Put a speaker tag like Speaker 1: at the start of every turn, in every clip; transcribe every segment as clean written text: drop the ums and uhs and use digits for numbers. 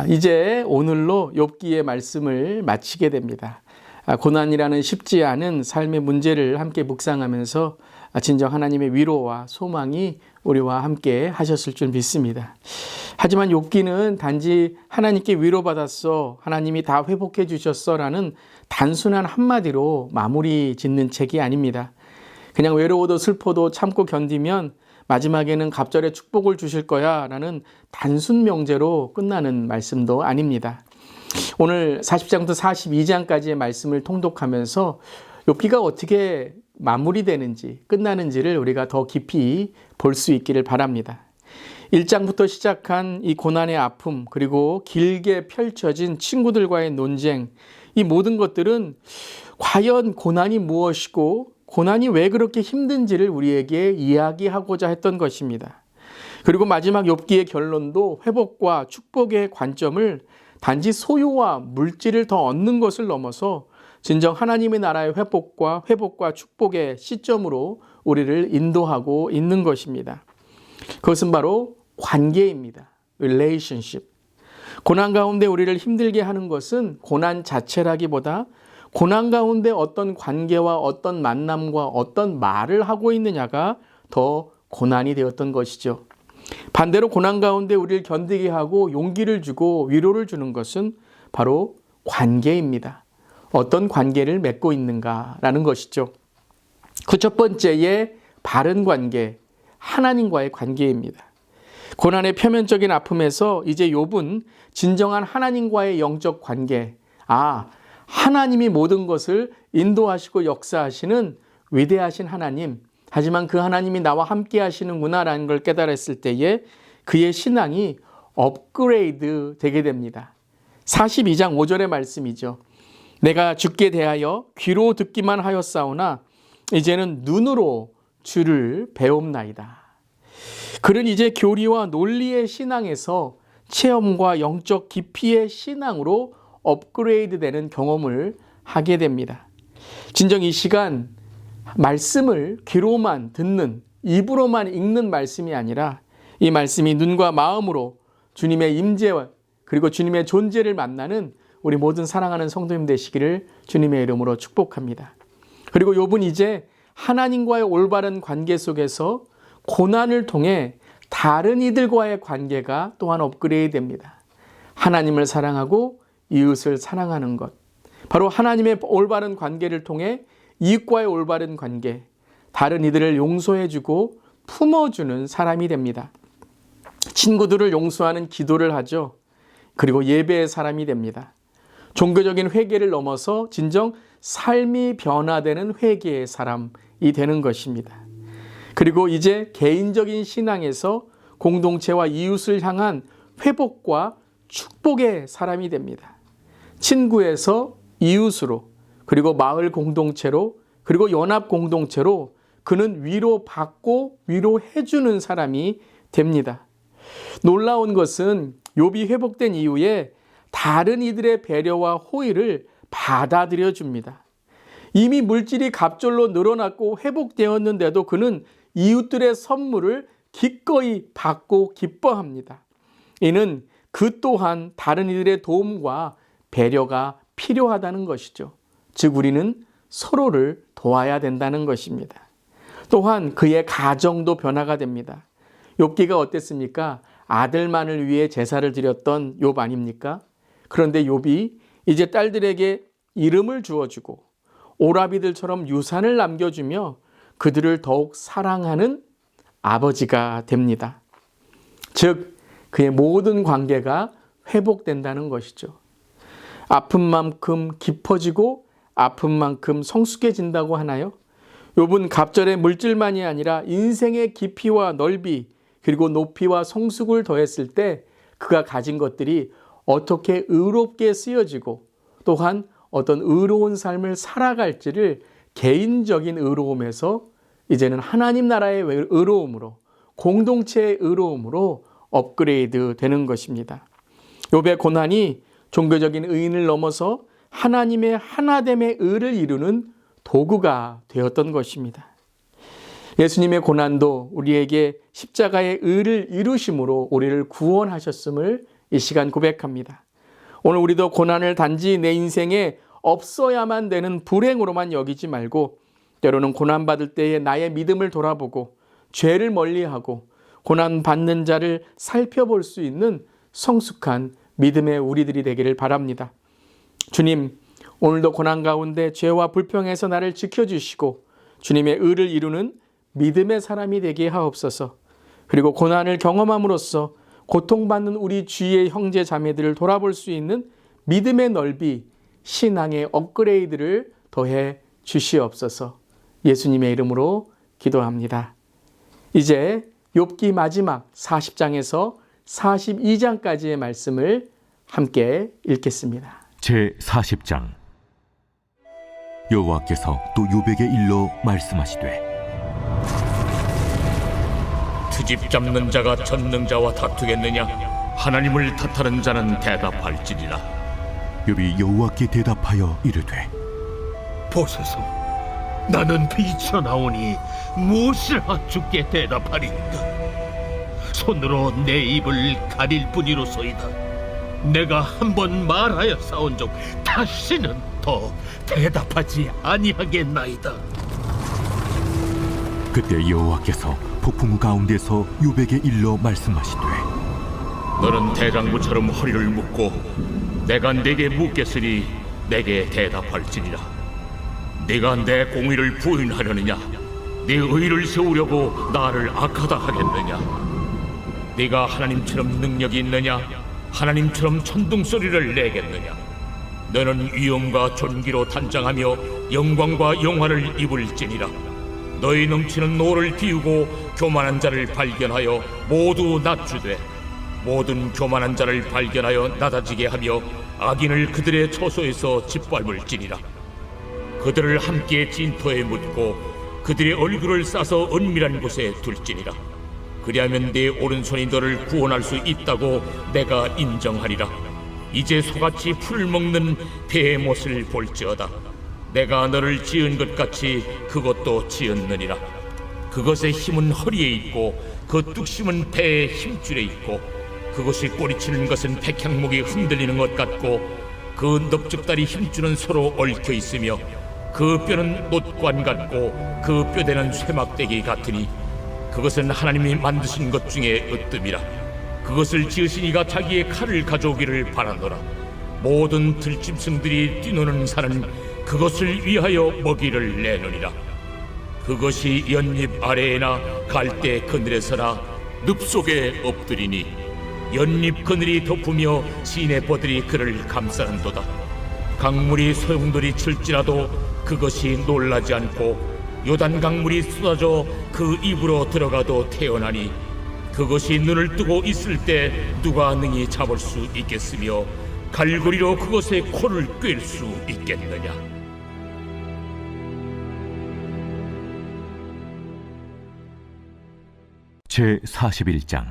Speaker 1: 이제 오늘로 욥기의 말씀을 마치게 됩니다. 고난이라는 쉽지 않은 삶의 문제를 함께 묵상하면서 진정 하나님의 위로와 소망이 우리와 함께 하셨을 줄 믿습니다. 하지만 욥기는 단지 하나님께 위로받았어, 하나님이 다 회복해 주셨어 라는 단순한 한마디로 마무리 짓는 책이 아닙니다. 그냥 외로워도 슬퍼도 참고 견디면 마지막에는 갑절의 축복을 주실 거야 라는 단순 명제로 끝나는 말씀도 아닙니다. 오늘 40장부터 42장까지의 말씀을 통독하면서 욥기가 어떻게 마무리되는지 끝나는지를 우리가 더 깊이 볼 수 있기를 바랍니다. 1장부터 시작한 이 고난의 아픔, 그리고 길게 펼쳐진 친구들과의 논쟁, 이 모든 것들은 과연 고난이 무엇이고 고난이 왜 그렇게 힘든지를 우리에게 이야기하고자 했던 것입니다. 그리고 마지막 욥기의 결론도 회복과 축복의 관점을 단지 소유와 물질을 더 얻는 것을 넘어서 진정 하나님의 나라의 회복과 축복의 시점으로 우리를 인도하고 있는 것입니다. 그것은 바로 관계입니다. relationship. 고난 가운데 우리를 힘들게 하는 것은 고난 자체라기보다 고난 가운데 어떤 관계와 어떤 만남과 어떤 말을 하고 있느냐가 더 고난이 되었던 것이죠. 반대로 고난 가운데 우리를 견디게 하고 용기를 주고 위로를 주는 것은 바로 관계입니다. 어떤 관계를 맺고 있는가라는 것이죠. 그 첫 번째의 바른 관계, 하나님과의 관계입니다. 고난의 표면적인 아픔에서 이제 욥은 진정한 하나님과의 영적 관계, 하나님이 모든 것을 인도하시고 역사하시는 위대하신 하나님, 하지만 그 하나님이 나와 함께 하시는구나라는 걸 깨달았을 때에 그의 신앙이 업그레이드 되게 됩니다. 42장 5절의 말씀이죠. 내가 주께 대하여 귀로 듣기만 하였사오나 이제는 눈으로 주를 배움나이다. 그는 이제 교리와 논리의 신앙에서 체험과 영적 깊이의 신앙으로 업그레이드 되는 경험을 하게 됩니다. 진정 이 시간 말씀을 귀로만 듣는, 입으로만 읽는 말씀이 아니라 이 말씀이 눈과 마음으로 주님의 임재와 그리고 주님의 존재를 만나는 우리 모든 사랑하는 성도님 되시기를 주님의 이름으로 축복합니다. 그리고 욥은 이제 하나님과의 올바른 관계 속에서 고난을 통해 다른 이들과의 관계가 또한 업그레이드 됩니다. 하나님을 사랑하고 이웃을 사랑하는 것. 바로 하나님의 올바른 관계를 통해 이웃과의 올바른 관계, 다른 이들을 용서해주고 품어주는 사람이 됩니다. 친구들을 용서하는 기도를 하죠. 그리고 예배의 사람이 됩니다. 종교적인 회개를 넘어서 진정 삶이 변화되는 회개의 사람이 되는 것입니다. 그리고 이제 개인적인 신앙에서 공동체와 이웃을 향한 회복과 축복의 사람이 됩니다. 친구에서 이웃으로, 그리고 마을 공동체로, 그리고 연합 공동체로 그는 위로받고 위로해주는 사람이 됩니다. 놀라운 것은 욥이 회복된 이후에 다른 이들의 배려와 호의를 받아들여 줍니다. 이미 물질이 갑절로 늘어났고 회복되었는데도 그는 이웃들의 선물을 기꺼이 받고 기뻐합니다. 이는 그 또한 다른 이들의 도움과 배려가 필요하다는 것이죠. 즉 우리는 서로를 도와야 된다는 것입니다. 또한 그의 가정도 변화가 됩니다. 욥기가 어땠습니까? 아들만을 위해 제사를 드렸던 욥 아닙니까? 그런데 욥이 이제 딸들에게 이름을 주어주고 오라비들처럼 유산을 남겨주며 그들을 더욱 사랑하는 아버지가 됩니다. 즉 그의 모든 관계가 회복된다는 것이죠. 아픈 만큼 깊어지고 아픈 만큼 성숙해진다고 하나요? 욥은 갑절의 물질만이 아니라 인생의 깊이와 넓이 그리고 높이와 성숙을 더했을 때 그가 가진 것들이 어떻게 의롭게 쓰여지고 또한 어떤 의로운 삶을 살아갈지를 개인적인 의로움에서 이제는 하나님 나라의 의로움으로, 공동체의 의로움으로 업그레이드 되는 것입니다. 욥의 고난이 종교적인 의인을 넘어서 하나님의 하나됨의 의를 이루는 도구가 되었던 것입니다. 예수님의 고난도 우리에게 십자가의 의를 이루심으로 우리를 구원하셨음을 이 시간 고백합니다. 오늘 우리도 고난을 단지 내 인생에 없어야만 되는 불행으로만 여기지 말고 때로는 고난받을 때에 나의 믿음을 돌아보고 죄를 멀리하고 고난받는 자를 살펴볼 수 있는 성숙한 믿음의 우리들이 되기를 바랍니다. 주님, 오늘도 고난 가운데 죄와 불평에서 나를 지켜주시고 주님의 의를 이루는 믿음의 사람이 되게 하옵소서. 그리고 고난을 경험함으로써 고통받는 우리 주위의 형제 자매들을 돌아볼 수 있는 믿음의 넓이, 신앙의 업그레이드를 더해 주시옵소서. 예수님의 이름으로 기도합니다. 이제 욥기 마지막 40장에서 42장까지의 말씀을 함께 읽겠습니다.
Speaker 2: 제40장. 여호와께서 또 욥에게 일러 말씀하시되
Speaker 3: 트집 잡는 자가 전능자와 다투겠느냐? 하나님을 탓하는 자는 대답할지니라.
Speaker 2: 욥이 여호와께 대답하여 이르되
Speaker 4: 보소서, 나는 비쳐나오니 무엇이라 주께 대답하리이까? 손으로 내 입을 가릴 뿐이로소이다. 내가 한번 말하여 싸운즉 다시는 더 대답하지 아니하겠나이다.
Speaker 2: 그때 여호와께서 폭풍우 가운데서 욥에게 일러 말씀하시되
Speaker 3: 너는 대장부처럼 허리를 묶고 내가 네게 묻겠으니 내게 대답할지니라. 네가 내 공의를 부인하려느냐? 네 의를 세우려고 나를 악하다 하겠느냐? 네가 하나님처럼 능력이 있느냐? 하나님처럼 천둥소리를 내겠느냐? 너는 위엄과 존귀로 단장하며 영광과 영화를 입을지니라. 너희 넘치는 노를 띄우고 교만한 자를 발견하여 모두 낮추되 모든 교만한 자를 발견하여 낮아지게 하며 악인을 그들의 처소에서 짓밟을지니라. 그들을 함께 진토에 묻고 그들의 얼굴을 싸서 은밀한 곳에 둘지니라. 그리하면 네 오른손이 너를 구원할 수 있다고 내가 인정하리라. 이제 소같이 풀을 먹는 배의 못을 볼지어다. 내가 너를 지은 것 같이 그것도 지었느니라. 그것의 힘은 허리에 있고 그 뚝심은 배의 힘줄에 있고 그것이 꼬리치는 것은 백향목이 흔들리는 것 같고 그 넓적다리 힘줄은 서로 얽혀 있으며 그 뼈는 놋관 같고 그 뼈대는 쇠막대기 같으니 그것은 하나님이 만드신 것 중에 으뜸이라. 그것을 지으신 이가 자기의 칼을 가져오기를 바라노라. 모든 들짐승들이 뛰노는 산은 그것을 위하여 먹이를 내느니라. 그것이 연잎 아래에나 갈대 그늘에서나 늪 속에 엎드리니 연잎 그늘이 덮으며 시내 버들이 그를 감싸는도다. 강물이 소용돌이 칠지라도 그것이 놀라지 않고 요단 강물이 쏟아져 그 입으로 들어가도 태어나니 그것이 눈을 뜨고 있을 때 누가 능히 잡을 수 있겠으며 갈고리로 그것의 코를 꿰일 수 있겠느냐.
Speaker 2: 제41장.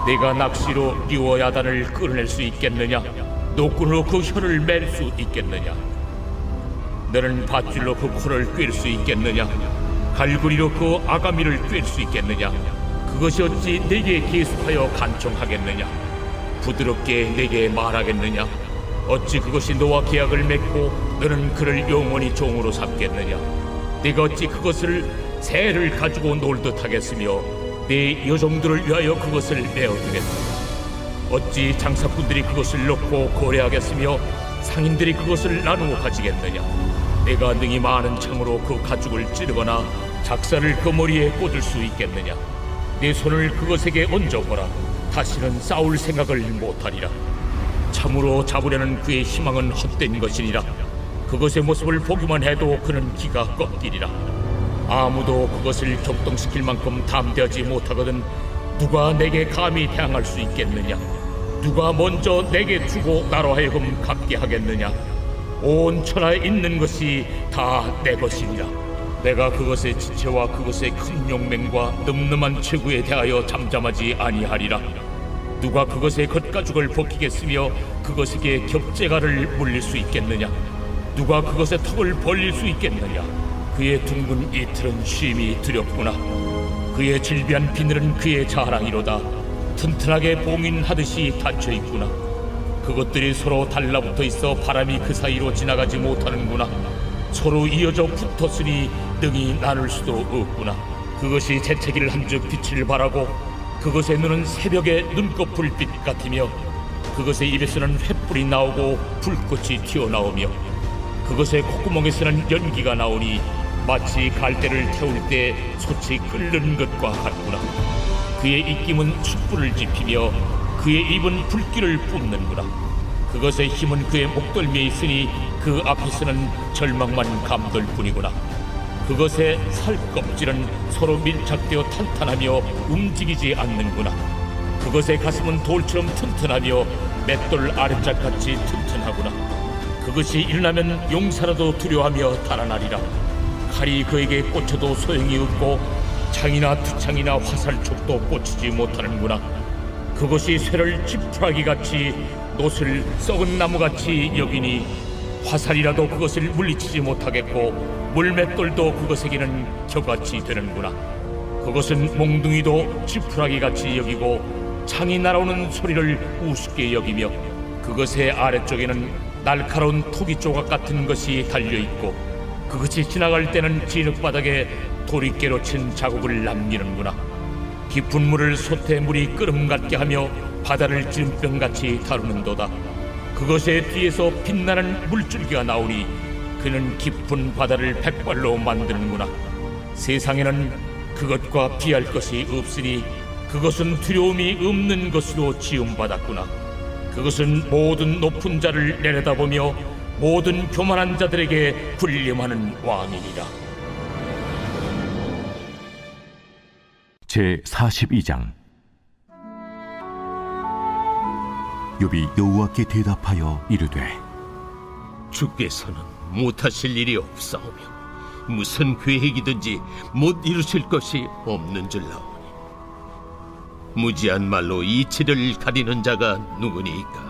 Speaker 3: 네가 낚시로 리워야단을 끌어낼 수 있겠느냐? 노끈으로 그 혀를 맬 수 있겠느냐? 너는 밧줄로 그 코를 꿰일 수 있겠느냐? 갈고리로 그 아가미를 꿰일 수 있겠느냐? 그것이 어찌 네게 계속하여 간청하겠느냐? 부드럽게 네게 말하겠느냐? 어찌 그것이 너와 계약을 맺고 너는 그를 영원히 종으로 삼겠느냐? 네가 어찌 그것을 새를 가지고 놀듯 하겠으며 네 여종들을 위하여 그것을 내어두겠느냐? 어찌 장사꾼들이 그것을 놓고 고려하겠으며 상인들이 그것을 나누어 가지겠느냐? 내가 능히 많은 창으로 그 가죽을 찌르거나 작사를 그 머리에 꽂을 수 있겠느냐? 내 손을 그것에게 얹어보라. 다시는 싸울 생각을 못하리라. 참으로 잡으려는 그의 희망은 헛된 것이니라. 그것의 모습을 보기만 해도 그는 기가 꺾이리라. 아무도 그것을 격동시킬 만큼 담대하지 못하거든 누가 내게 감히 대항할 수 있겠느냐? 누가 먼저 내게 주고 나로 하여금 갚게 하겠느냐? 온 천하에 있는 것이 다 내 것이니라. 내가 그것의 지체와 그것의 큰 용맹과 늠름한 체구에 대하여 잠잠하지 아니하리라. 누가 그것의 겉가죽을 벗기겠으며 그것에게 겹재가를 물릴 수 있겠느냐? 누가 그것의 턱을 벌릴 수 있겠느냐? 그의 둥근 이틀은 쉼이 두렵구나. 그의 질비한 비늘은 그의 자랑이로다. 튼튼하게 봉인하듯이 닫혀 있구나. 그것들이 서로 달라붙어 있어 바람이 그 사이로 지나가지 못하는구나. 서로 이어져 붙었으니 능히 나눌 수도 없구나. 그것이 재채기를 한즉 빛을 발하고 그것의 눈은 새벽의 눈꺼풀 빛 같으며 그것의 입에서는 횃불이 나오고 불꽃이 튀어나오며 그것의 콧구멍에서는 연기가 나오니 마치 갈대를 태울 때 솥이 끓는 것과 같구나. 그의 입김은 촛불을 지피며 그의 입은 불길을 뿜는구나. 그것의 힘은 그의 목덜미에 있으니 그 앞에서는 절망만 감돌 뿐이구나. 그것의 살껍질은 서로 밀착되어 탄탄하며 움직이지 않는구나. 그것의 가슴은 돌처럼 튼튼하며 맷돌 아랫짝같이 튼튼하구나. 그것이 일어나면 용사라도 두려워하며 달아나리라. 칼이 그에게 꽂혀도 소용이 없고 창이나 투창이나 화살촉도 꽂히지 못하는구나. 그것이 쇠를 지푸라기같이 노슬 썩은 나무같이 여기니 화살이라도 그것을 물리치지 못하겠고 물맷돌도 그것에게는 겨같이 되는구나. 그것은 몽둥이도 지푸라기같이 여기고 창이 날아오는 소리를 우습게 여기며 그것의 아래쪽에는 날카로운 토기 조각 같은 것이 달려있고 그것이 지나갈 때는 진흙바닥에 도리깨로 친 자국을 남기는구나. 깊은 물을 솥에 물이 끓음 같게 하며 바다를 찌름병같이 다루는도다. 그것의 뒤에서 빛나는 물줄기가 나오니 그는 깊은 바다를 백발로 만드는구나. 세상에는 그것과 비할 것이 없으니 그것은 두려움이 없는 것으로 지음받았구나. 그것은 모든 높은 자를 내려다보며 모든 교만한 자들에게 군림하는 왕이니라.
Speaker 2: 제42장. 욥이 여호와께 대답하여 이르되
Speaker 4: 주께서는 못하실 일이 없사오며 무슨 계획이든지 못 이루실 것이 없는 줄 나오니 무지한 말로 이치를 가리는 자가 누구니이까.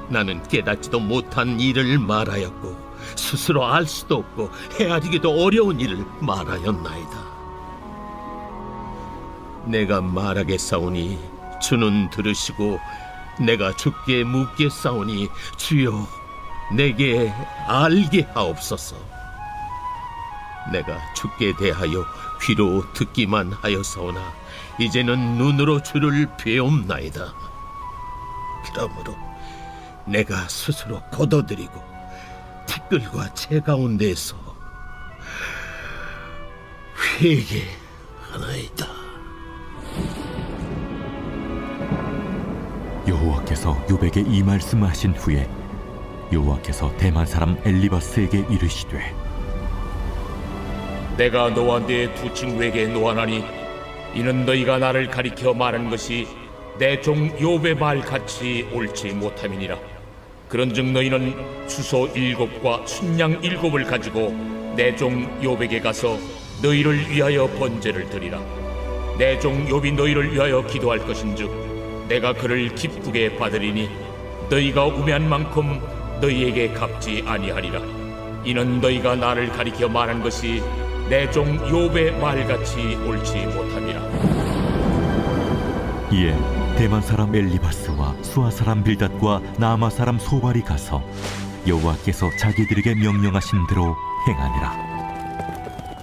Speaker 4: 나는 깨닫지도 못한 일을 말하였고 스스로 알 수도 없고 헤아리기도 어려운 일을 말하였나이다. 내가 말하겠사오니 주는 들으시고 내가 주께 묻겠사오니 주여 내게 알게 하옵소서. 내가 주께 대하여 귀로 듣기만 하였사오나 이제는 눈으로 주를 배움나이다. 그러므로 내가 스스로 거둬들이고 티끌과 채 가운데서 회개하나이다.
Speaker 2: 여호와께서 욥에게 이 말씀하신 후에 여호와께서 대만 사람 엘리바스에게 이르시되
Speaker 3: 내가 너와 네 두 친구에게 노하나니 이는 너희가 나를 가리켜 말한 것이 내 종 욥의 말같이 옳지 못함이니라. 그런즉 너희는 수소 7과 순양 7을 가지고 내 종 욥에게 가서 너희를 위하여 번제를 드리라. 내 종 욥이 너희를 위하여 기도할 것인즉 내가 그를 기쁘게 받으리니 너희가 우매한 만큼 너희에게 갚지 아니하리라. 이는 너희가 나를 가리켜 말한 것이 내 종 욥의 말같이 옳지 못함이라.
Speaker 2: 이에 대만 사람 엘리바스와 수아 사람 빌닷과 나아마 사람 소발이 가서 여호와께서 자기들에게 명령하신 대로 행하니라.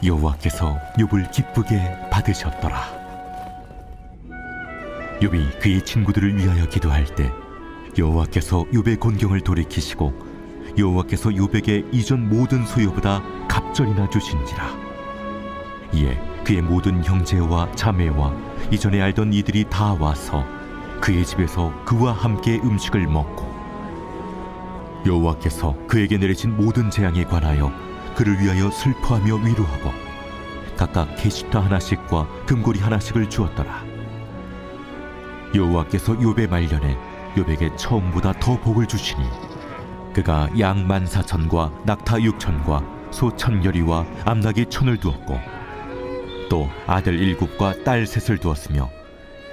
Speaker 2: 여호와께서 욥을 기쁘게 받으셨더라. 욥이 그의 친구들을 위하여 기도할 때 여호와께서 욥의 곤경을 돌이키시고 여호와께서 욥에게 이전 모든 소유보다 갑절이나 주신지라. 이에 그의 모든 형제와 자매와 이전에 알던 이들이 다 와서 그의 집에서 그와 함께 음식을 먹고 여호와께서 그에게 내리신 모든 재앙에 관하여 그를 위하여 슬퍼하며 위로하고 각각 게시타 하나씩과 금고리 하나씩을 주었더라. 여호와께서 욥의 말년에 욥에게 처음보다 더 복을 주시니 그가 양 14,000과 낙타 6,000과 소 1,000여리와 암낙이 1,000을 두었고 또 아들 7과 딸 3을 두었으며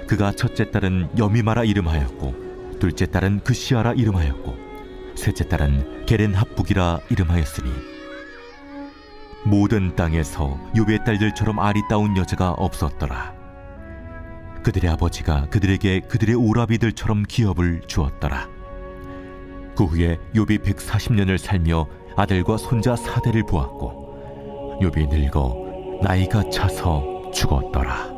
Speaker 2: 그가 첫째 딸은 여미마라 이름하였고 둘째 딸은 그시아라 이름하였고 셋째 딸은 게렌 합북이라 이름하였으니 모든 땅에서 욥의 딸들처럼 아리따운 여자가 없었더라. 그들의 아버지가 그들에게 그들의 오라비들처럼 기업을 주었더라. 그 후에 욥이 140년을 살며 아들과 손자 4대를 보았고 욥이 늙어 나이가 차서 죽었더라.